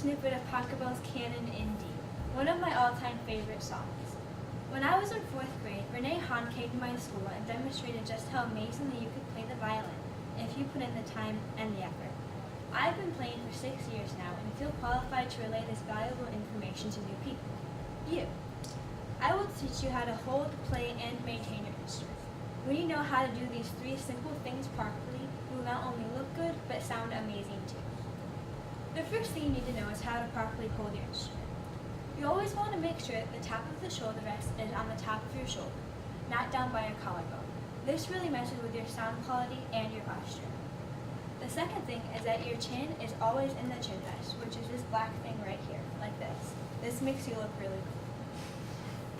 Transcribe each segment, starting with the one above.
snippet of Pachelbel's Canon in D, one of my all-time favorite songs. When I was in 4th grade, Renee Hahn came to my school and demonstrated just how amazingly you could play the violin if you put in the time and the effort. I've been playing for 6 years now and feel qualified to relay this valuable information to new people. You. I will teach you how to hold, play, and maintain your instrument. When you know how to do these 3 simple things properly, you will not only look good, but sound amazing too. The first thing you need to know is how to properly hold your instrument. You always want to make sure that the top of the shoulder rest is on the top of your shoulder, not down by your collarbone. This really messes with your sound quality and your posture. The second thing is that your chin is always in the chin rest, which is this black thing right here, like this. This makes you look really cool.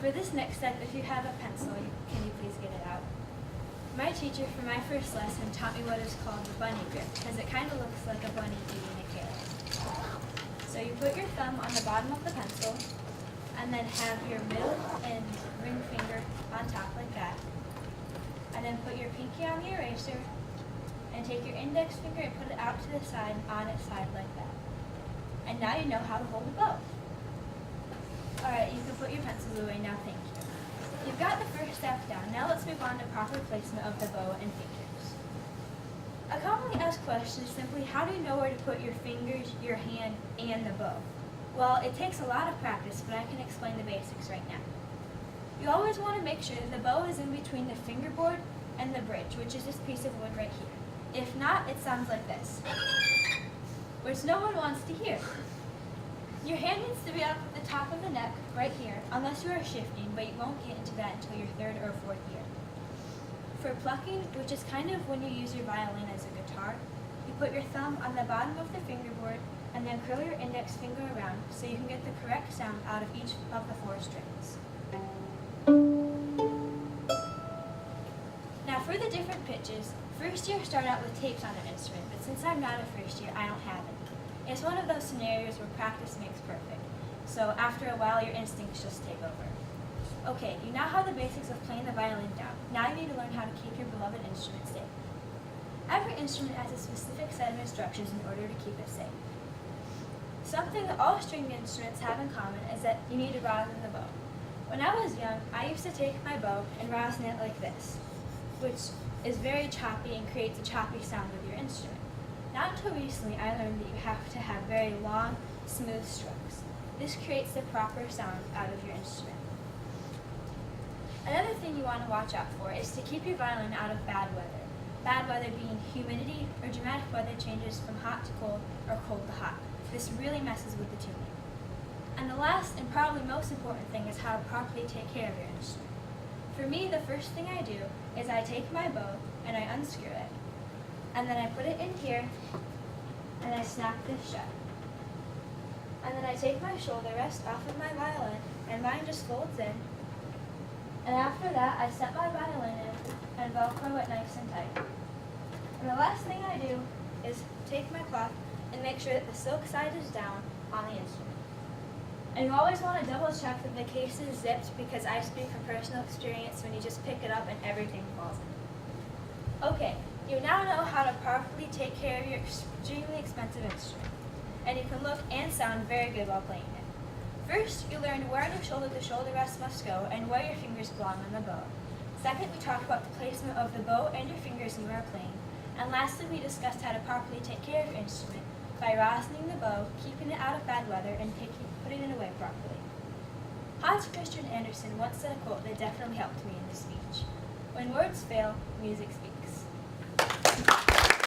For this next step, if you have a pencil, can you please get it out? My teacher for my first lesson taught me what is called the bunny grip, because it kind of looks like a bunny eating a carrot. So you put your thumb on the bottom of the pencil, and then have your middle and ring finger on top like that. And then put your pinky on the eraser, and take your index finger and put it out to the side, on its side like that. And now you know how to hold a bow. Alright, you can put your pencils away now, thank you. You've got the first step down, now let's move on to proper placement of the bow and fingers. A commonly asked question is simply, how do you know where to put your fingers, your hand, and the bow? Well, it takes a lot of practice, but I can explain the basics right now. You always want to make sure that the bow is in between the fingerboard and the bridge, which is this piece of wood right here. If not, it sounds like this, which no one wants to hear. Your hand needs to be up at the top of the neck, right here, unless you are shifting, but you won't get into that until your 3rd or 4th year. For plucking, which is kind of when you use your violin as a guitar, you put your thumb on the bottom of the fingerboard and then curl your index finger around so you can get the correct sound out of each of the 4 strings. Now for the different pitches, first year start out with tapes on an instrument, but since I'm not a first year, I don't have any. It's one of those scenarios where practice makes perfect. So after a while, your instincts just take over. Okay, you now have the basics of playing the violin down. Now you need to learn how to keep your beloved instrument safe. Every instrument has a specific set of instructions in order to keep it safe. Something that all stringed instruments have in common is that you need to rosin the bow. When I was young, I used to take my bow and rosin it like this, which is very choppy and creates a choppy sound with your instrument. Not until recently, I learned that you have to have very long, smooth strokes. This creates the proper sound out of your instrument. Another thing you want to watch out for is to keep your violin out of bad weather. Bad weather being humidity or dramatic weather changes from hot to cold or cold to hot. This really messes with the tuning. And the last and probably most important thing is how to properly take care of your instrument. For me, the first thing I do is I take my bow and I unscrew it. And then I put it in here, and I snap this shut. And then I take my shoulder rest off of my violin, and mine just folds in. And after that, I set my violin in and Velcro it nice and tight. And the last thing I do is take my cloth and make sure that the silk side is down on the instrument. And you always want to double check that the case is zipped, because I speak from personal experience when you just pick it up and everything falls in. Okay. You now know how to properly take care of your extremely expensive instrument, and you can look and sound very good while playing it. First, you learned where your shoulder to shoulder rest must go and where your fingers belong on the bow. Second, we talked about the placement of the bow and your fingers when you are playing. And lastly, we discussed how to properly take care of your instrument by rosining the bow, keeping it out of bad weather, and putting it away properly. Hans Christian Andersen once said a quote that definitely helped me in this speech. When words fail, music speaks.